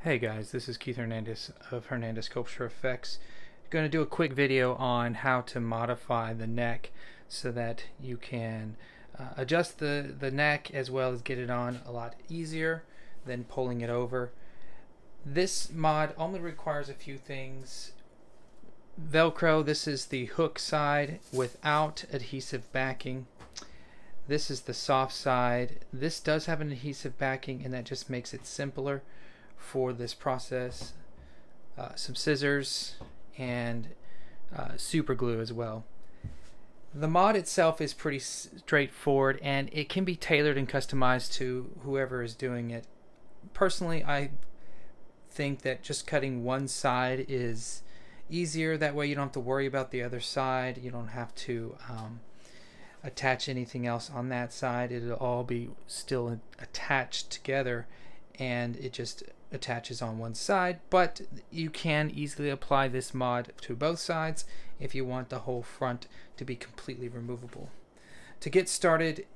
Hey guys, this is Keith Hernandez of Hernandez Sculpture Effects. I'm going to do a quick video on how to modify the neck so that you can adjust the neck as well as get it on a lot easier than pulling it over. This mod only requires a few things. Velcro, this is the hook side without adhesive backing. This is the soft side. This does have an adhesive backing and that just makes it simpler for this process. Some scissors and super glue as well. The mod itself is pretty straightforward and it can be tailored and customized to whoever is doing it. Personally, I think that just cutting one side is easier. That way you don't have to worry about the other side. You don't have to attach anything else on that side. It'll all be still attached together and it just attaches on one side, but you can easily apply this mod to both sides if you want the whole front to be completely removable. To get started,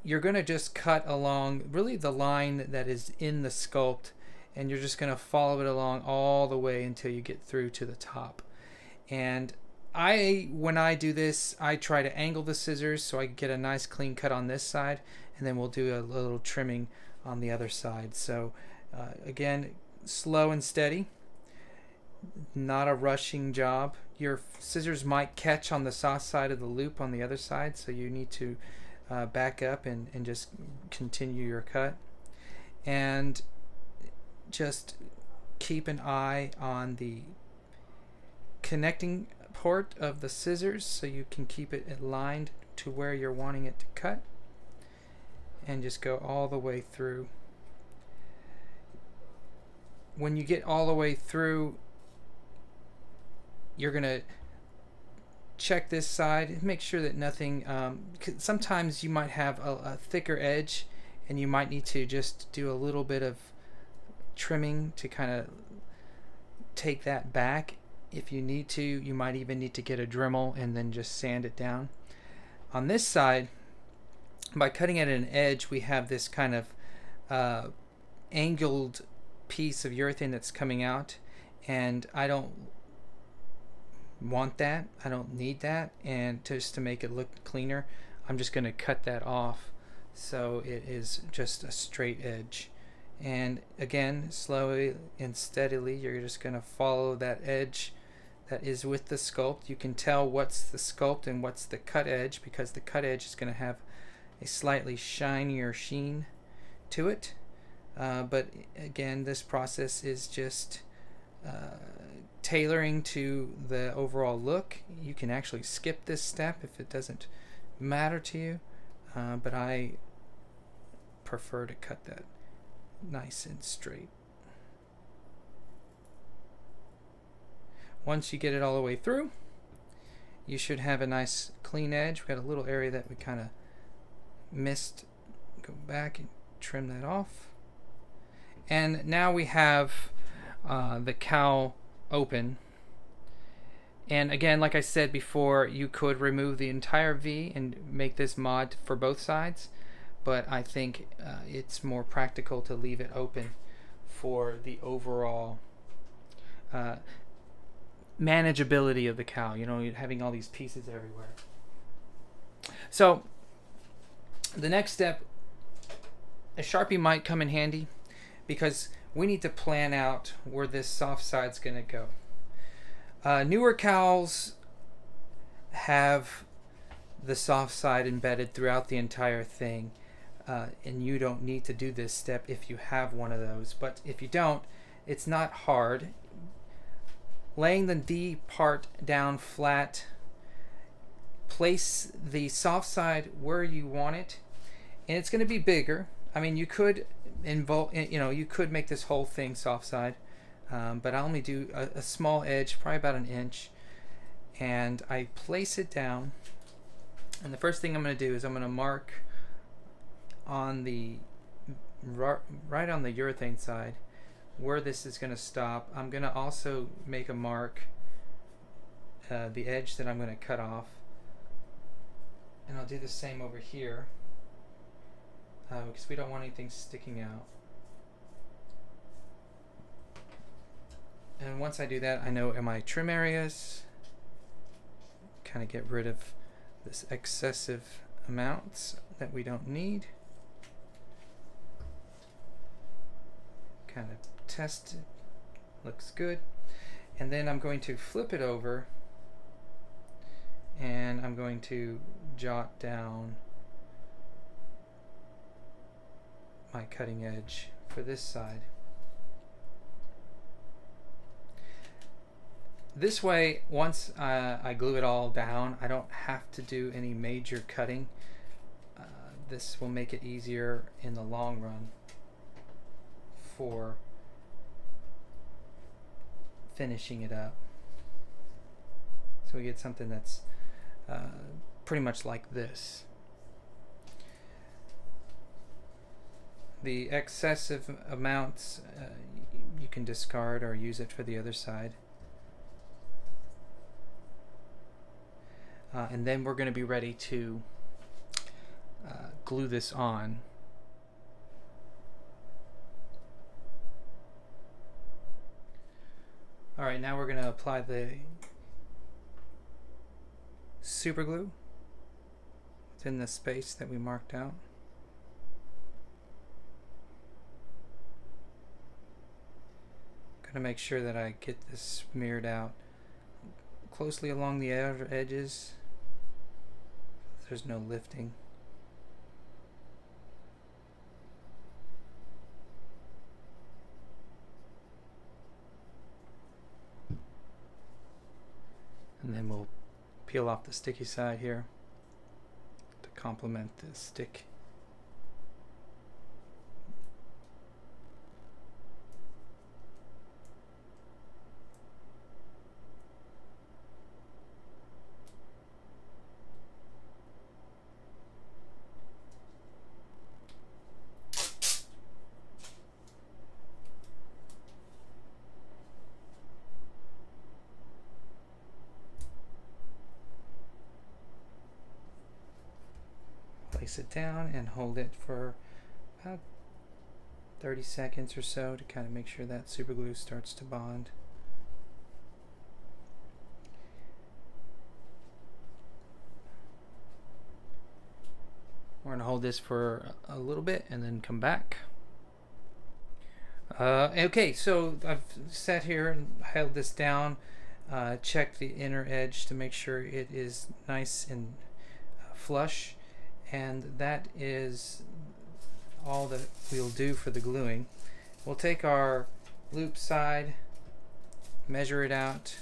you're going to just cut along really the line that is in the sculpt, and you're just going to follow it along all the way until you get through to the top. And when I do this, I try to angle the scissors so I can get a nice clean cut on this side, and then we'll do a little trimming on the other side. So again, slow and steady, not a rushing job. Your scissors might catch on the soft side of the loop on the other side, so you need to back up and just continue your cut. And just keep an eye on the connecting port of the scissors so you can keep it aligned to where you're wanting it to cut, and just go all the way through. When you get all the way through, you're gonna check this side and make sure that nothing, sometimes you might have a thicker edge and you might need to just do a little bit of trimming to kind of take that back. If you need to, you might even need to get a Dremel and then just sand it down. On this side, by cutting at an edge, we have this kind of angled piece of urethane that's coming out, and I don't want that. I don't need that, and just to make it look cleaner, I'm just going to cut that off so it is just a straight edge. And again, slowly and steadily, you're just going to follow that edge that is with the sculpt. You can tell what's the sculpt and what's the cut edge, because the cut edge is going to have a slightly shinier sheen to it. But again, this process is just tailoring to the overall look. You can actually skip this step if it doesn't matter to you, but I prefer to cut that nice and straight. Once you get it all the way through, you should have a nice clean edge. We've got a little area that we kind of missed. Go back and trim that off. And now we have the cowl open. And again, like I said before, you could remove the entire V and make this mod for both sides, but I think it's more practical to leave it open for the overall manageability of the cowl. You know, you're having all these pieces everywhere. So the next step, a Sharpie might come in handy, because we need to plan out where this soft side's going to go. Newer cowls have the soft side embedded throughout the entire thing, and you don't need to do this step if you have one of those. But if you don't, it's not hard. Laying the D part down flat, place the soft side where you want it, and it's going to be bigger. I mean, you could you could make this whole thing soft side, but I only do a small edge, probably about an inch, and I place it down. And the first thing I'm going to do is I'm going to mark on the right on the urethane side where this is going to stop. I'm going to also make a mark the edge that I'm going to cut off, and I'll do the same over here. Because we don't want anything sticking out. And once I do that, I know in my trim areas, kind of get rid of this excessive amounts that we don't need. Kind of test it, looks good. And then I'm going to flip it over and I'm going to jot down my cutting edge for this side. This way, once I glue it all down, I don't have to do any major cutting. This will make it easier in the long run for finishing it up. So we get something that's pretty much like this. The excessive amounts you can discard or use it for the other side. And then we're going to be ready to glue this on. Alright, now we're going to apply the super glue within the space that we marked out. Going to make sure that I get this smeared out closely along the outer edges. There's no lifting. And then we'll peel off the sticky side here to complement the stick. Place it down and hold it for about 30 seconds or so to kind of make sure that super glue starts to bond. We're going to hold this for a little bit and then come back. Okay, so I've sat here and held this down, checked the inner edge to make sure it is nice and flush. And that is all that we'll do for the gluing. We'll take our loop side, measure it out,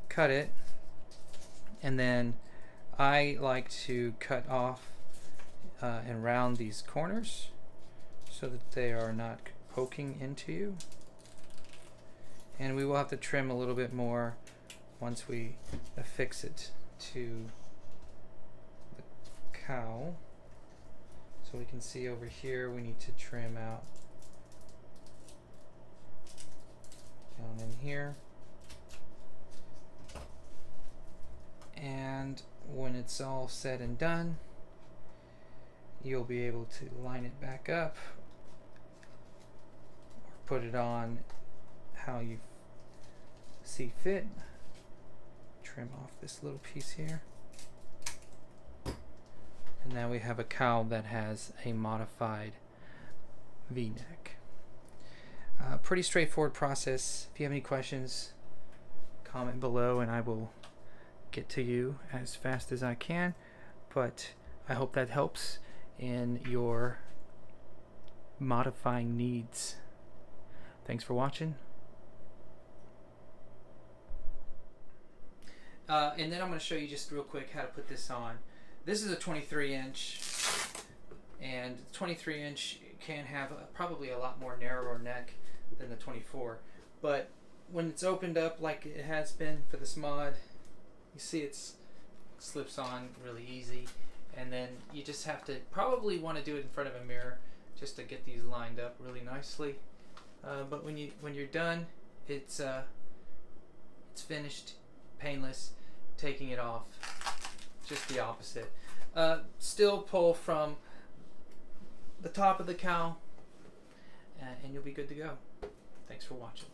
cut it, and then I like to cut off and round these corners so that they are not poking into you. And we will have to trim a little bit more once we affix it to cowl. So we can see over here we need to trim out down in here, and when it's all said and done you'll be able to line it back up or put it on how you see fit. Trim off this little piece here. And now we have a cowl that has a modified V-neck. Pretty straightforward process. If you have any questions, comment below and I will get to you as fast as I can. But I hope that helps in your modifying needs. Thanks for watching. And then I'm going to show you just real quick how to put this on. This is a 23-inch, and 23-inch can have probably a lot more narrower neck than the 24. But when it's opened up like it has been for this mod, you see it slips on really easy. And then you just have to probably want to do it in front of a mirror just to get these lined up really nicely. But when you're done, it's finished, painless. Taking it off, just the opposite. Still pull from the top of the cowl and you'll be good to go. Thanks for watching.